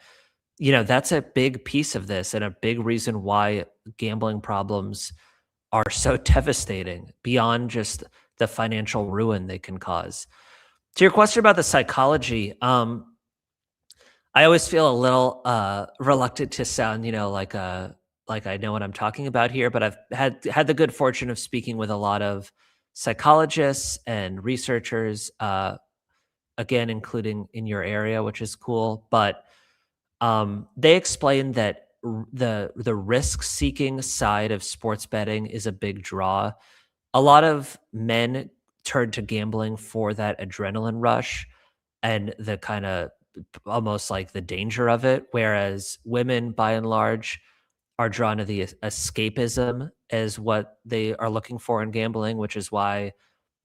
that's a big piece of this, and a big reason why gambling problems are so devastating beyond just the financial ruin they can cause. To your question about the psychology, I always feel a little reluctant to sound, like I know what I'm talking about here, but I've had the good fortune of speaking with a lot of psychologists and researchers, again, including in your area, which is cool. But they explain that the risk-seeking side of sports betting is a big draw. A lot of men turn to gambling for that adrenaline rush and the kind of almost like the danger of it, whereas women, by and large, are drawn to the escapism as what they are looking for in gambling, which is why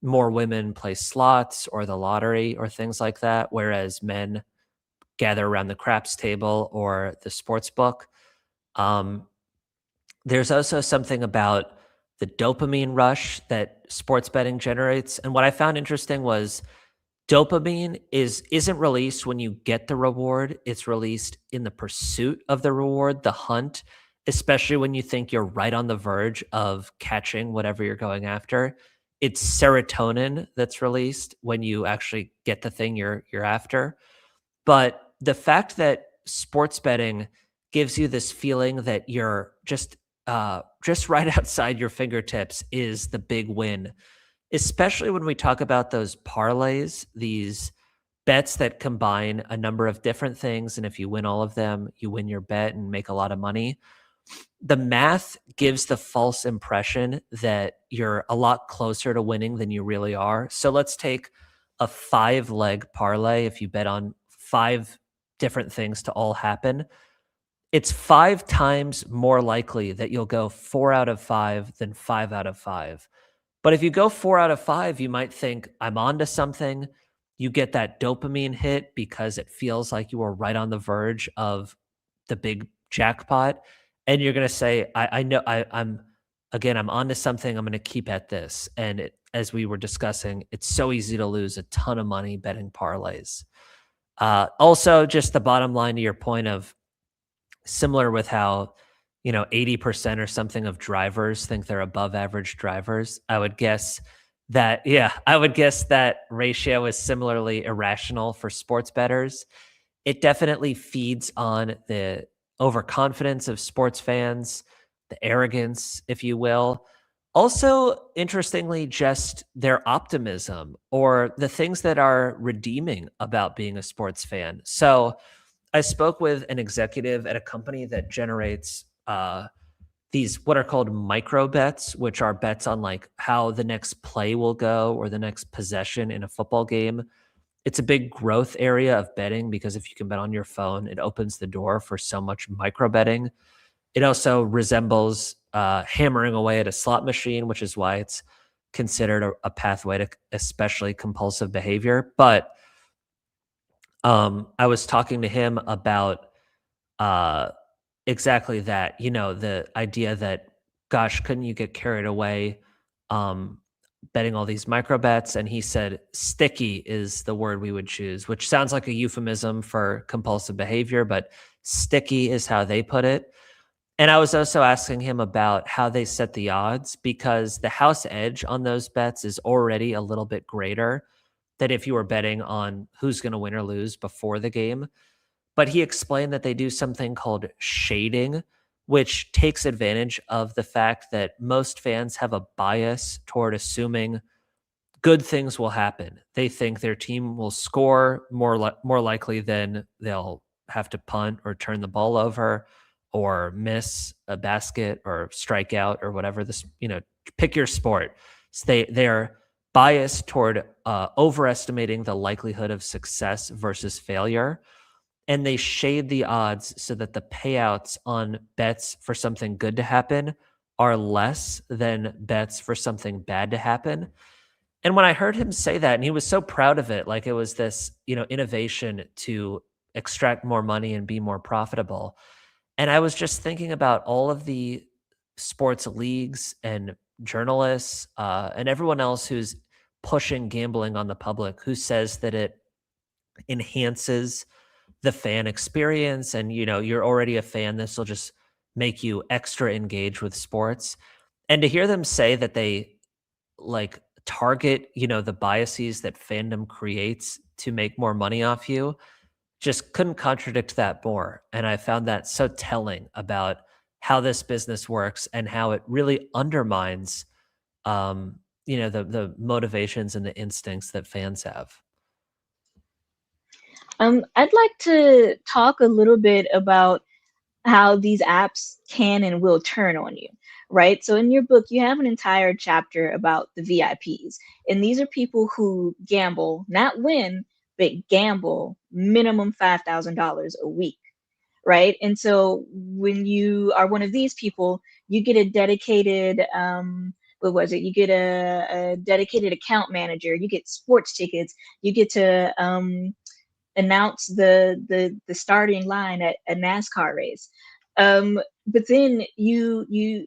more women play slots or the lottery or things like that, whereas men gather around the craps table or the sports book. There's also something about the dopamine rush that sports betting generates. And what I found interesting was dopamine isn't released when you get the reward. It's released in the pursuit of the reward, the hunt, especially when you think you're right on the verge of catching whatever you're going after. It's serotonin that's released when you actually get the thing you're after. But the fact that sports betting gives you this feeling that you're just right outside your fingertips is the big win, especially when we talk about those parlays, these bets that combine a number of different things. And if you win all of them, you win your bet and make a lot of money. The math gives the false impression that you're a lot closer to winning than you really are. So let's take a 5-leg parlay. If you bet on 5 different things to all happen, it's 5 times more likely that you'll go 4 out of 5 than 5 out of 5. But if you go 4 out of 5, you might think, I'm onto something. You get that dopamine hit because it feels like you were right on the verge of the big jackpot. And you're going to say, I know I'm onto something. I'm going to keep at this. And as we were discussing, it's so easy to lose a ton of money betting parlays. Also, just the bottom line to your point of similar with how 80% or something of drivers think they're above average drivers. I would guess that ratio is similarly irrational for sports bettors. it definitely feeds on the overconfidence of sports fans, the arrogance, if you will. Also, interestingly, just their optimism or the things that are redeeming about being a sports fan. So I spoke with an executive at a company that generates these what are called micro bets, which are bets on like how the next play will go or the next possession in a football game. It's a big growth area of betting because if you can bet on your phone, it opens the door for so much micro betting. It also resembles hammering away at a slot machine, which is why it's considered a pathway to especially compulsive behavior. But I was talking to him about uh, exactly that. The idea that, gosh, couldn't you get carried away um, betting all these micro bets? And he said, sticky is the word we would choose, which sounds like a euphemism for compulsive behavior, but sticky is how they put it. And I was also asking him about how they set the odds because the house edge on those bets is already a little bit greater than if you were betting on who's going to win or lose before the game. But he explained that they do something called shading, which takes advantage of the fact that most fans have a bias toward assuming good things will happen. They think their team will score more likely than they'll have to punt or turn the ball over or miss a basket or strike out or whatever pick your sport. So they're biased toward overestimating the likelihood of success versus failure, and they shade the odds so that the payouts on bets for something good to happen are less than bets for something bad to happen. And when I heard him say that, and he was so proud of it, like it was this, innovation to extract more money and be more profitable. And I was just thinking about all of the sports leagues and journalists and everyone else who's pushing gambling on the public, who says that it enhances the fan experience. And, you're already a fan. This will just make you extra engaged with sports. And to hear them say that they like target, the biases that fandom creates to make more money off you, just couldn't contradict that more. And I found that so telling about how this business works and how it really undermines, the motivations and the instincts that fans have. I'd like to talk a little bit about how these apps can and will turn on you, right? So in your book, you have an entire chapter about the VIPs, and these are people who gamble, not win, but gamble minimum $5,000 a week, right? And so when you are one of these people, you get a dedicated, what was it? You get a dedicated account manager, you get sports tickets, you get to announce the starting line at a NASCAR race. But then you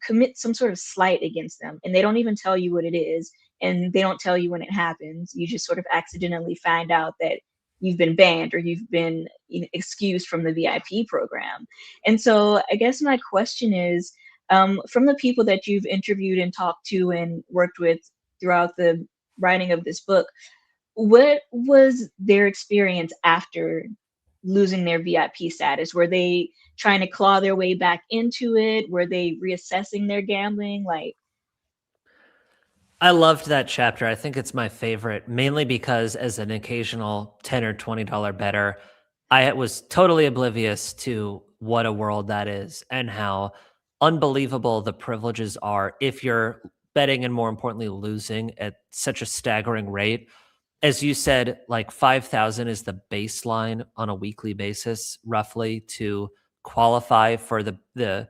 commit some sort of slight against them, and they don't even tell you what it is, and they don't tell you when it happens. You just sort of accidentally find out that you've been banned or you've been excused from the VIP program. And so I guess my question is, from the people that you've interviewed and talked to and worked with throughout the writing of this book, what was their experience after losing their VIP status? Were they trying to claw their way back into it? Were they reassessing their gambling? Like, I loved that chapter. I think it's my favorite, mainly because as an occasional $10 or $20 bettor, I was totally oblivious to what a world that is and how unbelievable the privileges are if you're betting and, more importantly, losing at such a staggering rate. As you said, like 5,000 is the baseline on a weekly basis, roughly, to qualify for the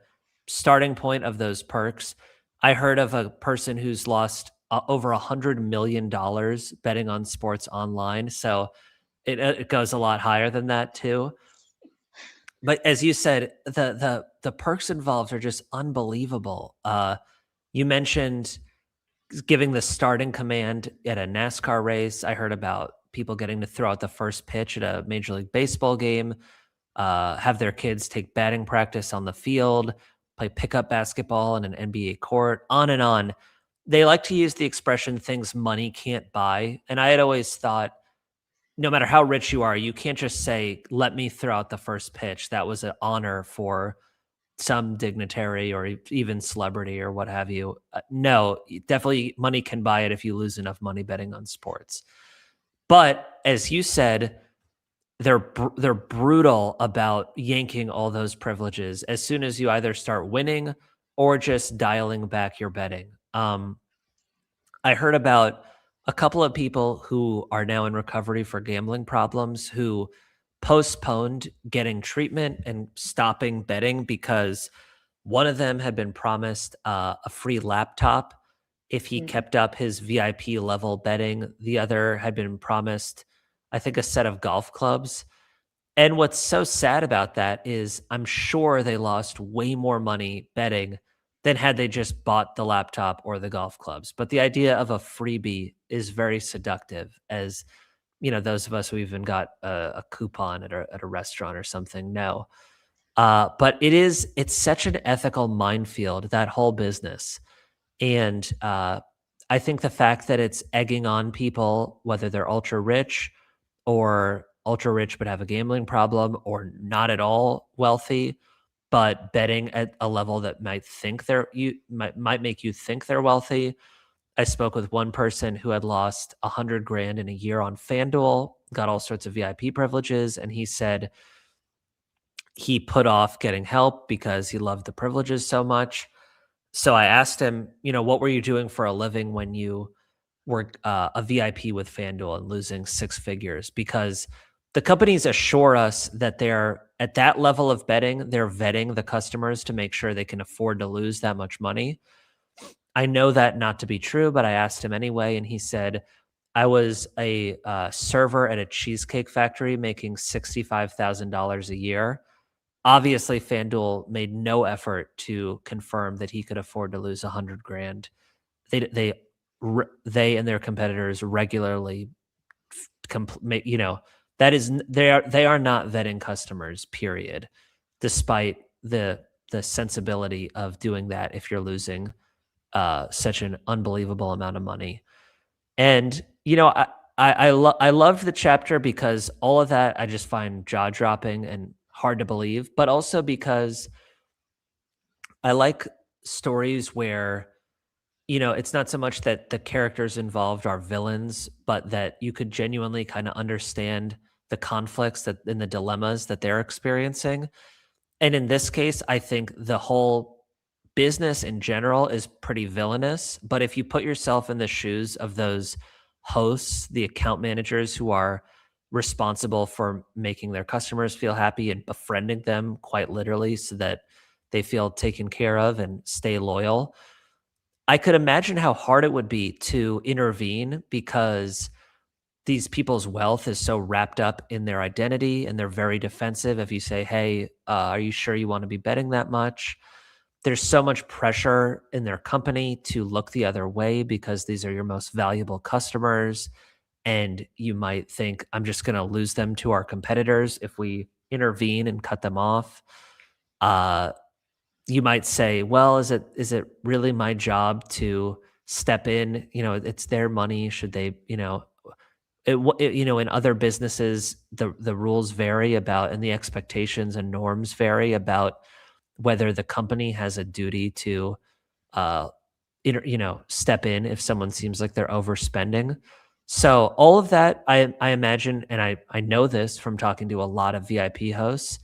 starting point of those perks. I heard of a person who's lost over $100 million betting on sports online. So it goes a lot higher than that too. But as you said, the perks involved are just unbelievable. You mentioned giving the starting command at a NASCAR race. I heard about people getting to throw out the first pitch at a Major League Baseball game, have their kids take batting practice on the field, play pickup basketball in an NBA court, on and on. They like to use the expression things money can't buy. And I had always thought no matter how rich you are, you can't just say, let me throw out the first pitch. That was an honor for some dignitary or even celebrity or what have you. No, definitely money can buy it if you lose enough money betting on sports. But as you said, they're brutal about yanking all those privileges as soon as you either start winning or just dialing back your betting. I heard about a couple of people who are now in recovery for gambling problems who postponed getting treatment and stopping betting because one of them had been promised a free laptop if he kept up his VIP level betting. The other had been promised, I think, a set of golf clubs. And what's so sad about that is I'm sure they lost way more money betting than had they just bought the laptop or the golf clubs. But the idea of a freebie is very seductive, as those of us who even got a coupon at a restaurant or something know. But it's such an ethical minefield, that whole business. And I think the fact that it's egging on people, whether they're ultra rich or ultra rich but have a gambling problem, or not at all wealthy but betting at a level that might make you think they're wealthy. I spoke with one person who had lost $100,000 in a year on FanDuel, got all sorts of VIP privileges, and he said he put off getting help because he loved the privileges so much. So I asked him, what were you doing for a living when you were a VIP with FanDuel and losing six figures? Because the companies assure us that they're at that level of betting, they're vetting the customers to make sure they can afford to lose that much money. I know that not to be true, but I asked him anyway, and he said, I was a server at a cheesecake factory making $65,000 a year. Obviously, FanDuel made no effort to confirm that he could afford to lose $100,000. They and their competitors regularly they are not vetting customers, period, despite the sensibility of doing that if you're losing such an unbelievable amount of money. And I loved the chapter because all of that I just find jaw-dropping and hard to believe, but also because I like stories where it's not so much that the characters involved are villains, but that you could genuinely kind of understand the conflicts and the dilemmas that they're experiencing. And in this case, I think the whole business in general is pretty villainous. But if you put yourself in the shoes of those hosts, the account managers who are responsible for making their customers feel happy and befriending them quite literally so that they feel taken care of and stay loyal, I could imagine how hard it would be to intervene because these people's wealth is so wrapped up in their identity and they're very defensive. If you say, hey, are you sure you want to be betting that much? There's so much pressure in their company to look the other way because these are your most valuable customers. And you might think, I'm just going to lose them to our competitors if we intervene and cut them off. You might say, well, is it really my job to step in? It's their money. Should they, in other businesses, the rules vary about, and the expectations and norms vary about whether the company has a duty to, step in if someone seems like they're overspending. So all of that, I imagine, and I know this from talking to a lot of VIP hosts,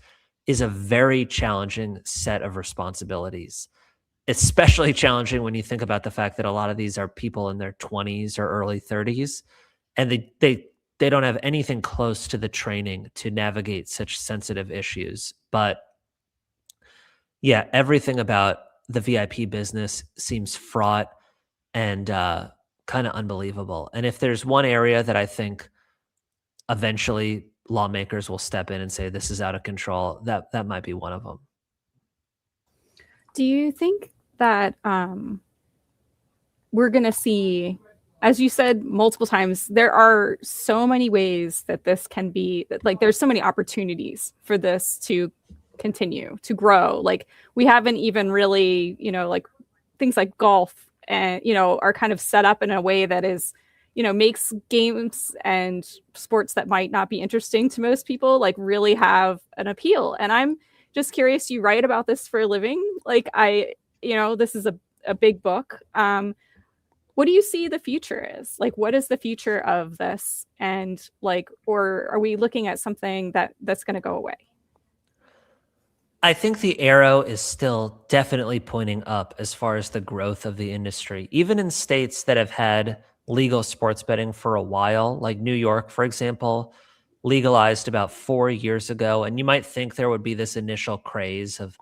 is a very challenging set of responsibilities. Especially challenging when you think about the fact that a lot of these are people in their 20s or early 30s, and they don't have anything close to the training to navigate such sensitive issues. But yeah, everything about the VIP business seems fraught and kind of unbelievable. And if there's one area that I think eventually lawmakers will step in and say this is out of control, that might be one of them. Do you think that we're going to see, as you said multiple times, there are so many ways that this can be, like there's so many opportunities for this to continue to grow. Like we haven't even really, like things like golf and, are kind of set up in a way that is, makes games and sports that might not be interesting to most people like really have an appeal. And I'm just curious, you write about this for a living. Like this is a big book. What do you see the future is? Like, what is the future of this? And like, or are we looking at something that's going to go away? I think the arrow is still definitely pointing up as far as the growth of the industry. Even in states that have had legal sports betting for a while, like New York, for example, legalized about 4 years ago. And you might think there would be this initial craze of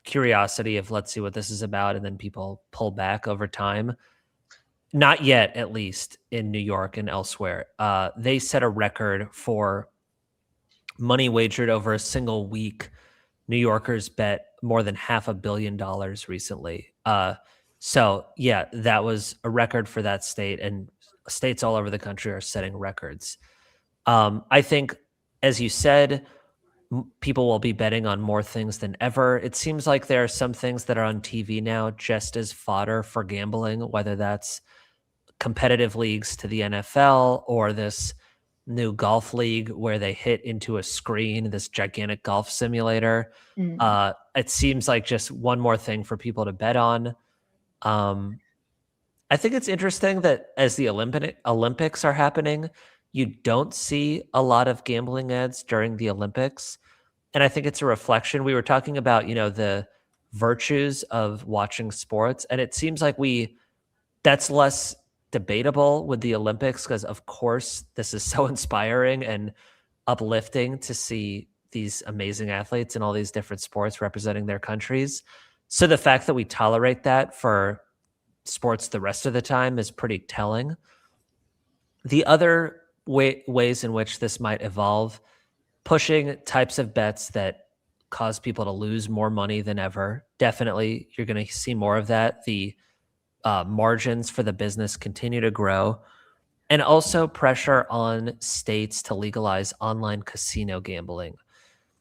curiosity of let's see what this is about. And then people pull back over time. Not yet, at least in New York and elsewhere. They set a record for money wagered over a single week. New Yorkers bet more than $500 million recently. So yeah, that was a record for that state, and states all over the country are setting records. I think, as you said, people will be betting on more things than ever. It seems like there are some things that are on TV now just as fodder for gambling, whether that's competitive leagues to the NFL or this new golf league where they hit into a screen, this gigantic golf simulator. It seems like just one more thing for people to bet on. I think it's interesting that as the Olympics are happening, you don't see a lot of gambling ads during the Olympics. And I think it's a reflection. We were talking about, the virtues of watching sports, and it seems like that's less debatable with the Olympics because, of course, this is so inspiring and uplifting to see these amazing athletes in all these different sports representing their countries. So the fact that we tolerate that for sports the rest of the time is pretty telling. The other ways in which this might evolve, pushing types of bets that cause people to lose more money than ever. Definitely, you're going to see more of that. The margins for the business continue to grow, and also pressure on states to legalize online casino gambling.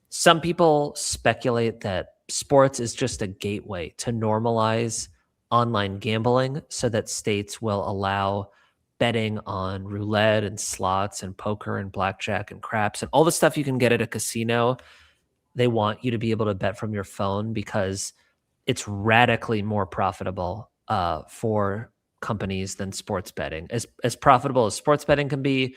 Some people speculate that sports is just a gateway to normalize online gambling so that states will allow betting on roulette and slots and poker and blackjack and craps and all the stuff you can get at a casino. They want you to be able to bet from your phone because it's radically more profitable for companies than sports betting. As profitable as sports betting can be,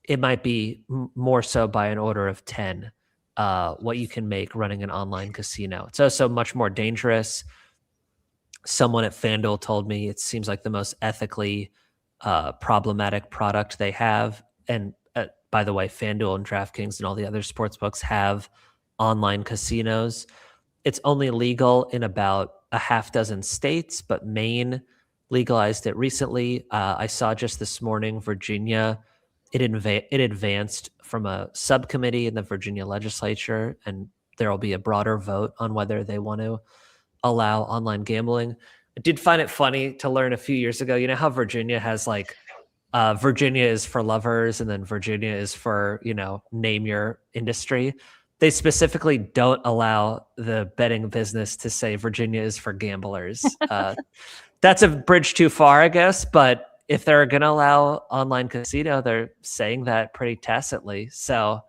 it might be more so by an order of 10 what you can make running an online casino. It's also much more dangerous. Someone at FanDuel told me it seems like the most ethically problematic product they have. And by the way, FanDuel and DraftKings and all the other sports books have online casinos. It's only legal in about a half dozen states, but Maine legalized it recently. I saw just this morning, Virginia, it advanced from a subcommittee in the Virginia legislature, and there will be a broader vote on whether they want to allow online gambling. I did find it funny to learn a few years ago, how Virginia has like, Virginia is for lovers, and then Virginia is for, name your industry. They specifically don't allow the betting business to say Virginia is for gamblers. That's a bridge too far, I guess. But if they're going to allow online casino, they're saying that pretty tacitly. So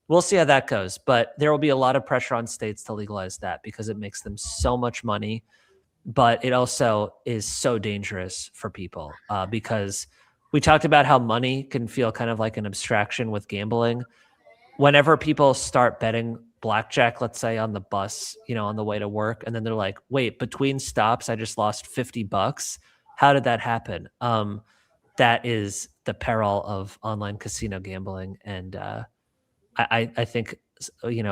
we'll see how that goes. But there will be a lot of pressure on states to legalize that because it makes them so much money. But it also is so dangerous for people because we talked about how money can feel kind of like an abstraction with gambling. Whenever people start betting blackjack, let's say on the bus, on the way to work, and then they're like, wait, between stops, I just lost $50. How did that happen? That is the peril of online casino gambling. And I think,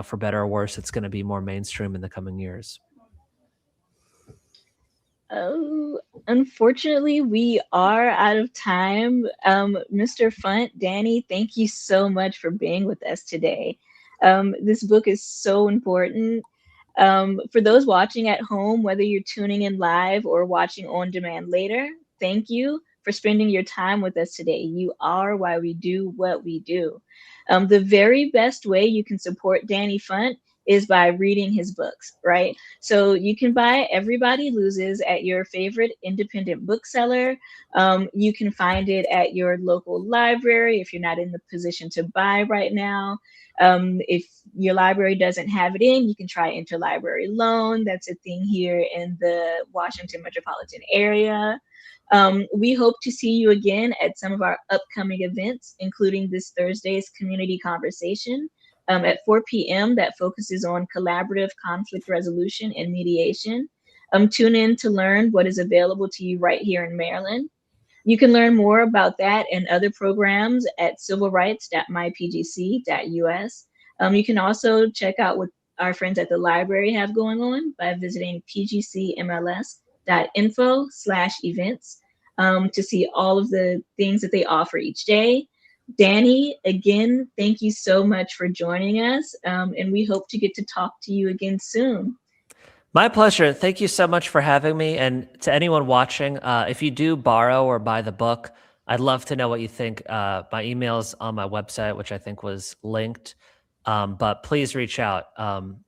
for better or worse, it's going to be more mainstream in the coming years. Oh, unfortunately, we are out of time. Mr. Funt, Danny, thank you so much for being with us today. This book is so important. For those watching at home, whether you're tuning in live or watching on demand later, thank you for spending your time with us today. You are why we do what we do. The very best way you can support Danny Funt is by reading his books, right? So you can buy Everybody Loses at your favorite independent bookseller. You can find it at your local library if you're not in the position to buy right now. If your library doesn't have it in, you can try interlibrary loan. That's a thing here in the Washington metropolitan area. We hope to see you again at some of our upcoming events, including this Thursday's community conversation at 4 p.m. that focuses on collaborative conflict resolution and mediation. Tune in to learn what is available to you right here in Maryland. You can learn more about that and other programs at civilrights.mypgc.us. You can also check out what our friends at the library have going on by visiting pgcmls.info/events to see all of the things that they offer each day. Danny, again, thank you so much for joining us, and we hope to get to talk to you again soon. My pleasure. Thank you so much for having me. And to anyone watching, if you do borrow or buy the book, I'd love to know what you think. My email's on my website, which I think was linked. But please reach out. I'm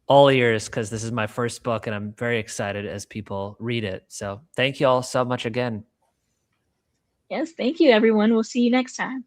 all ears because this is my first book and I'm very excited as people read it. So thank you all so much again. Yes, thank you, everyone. We'll see you next time.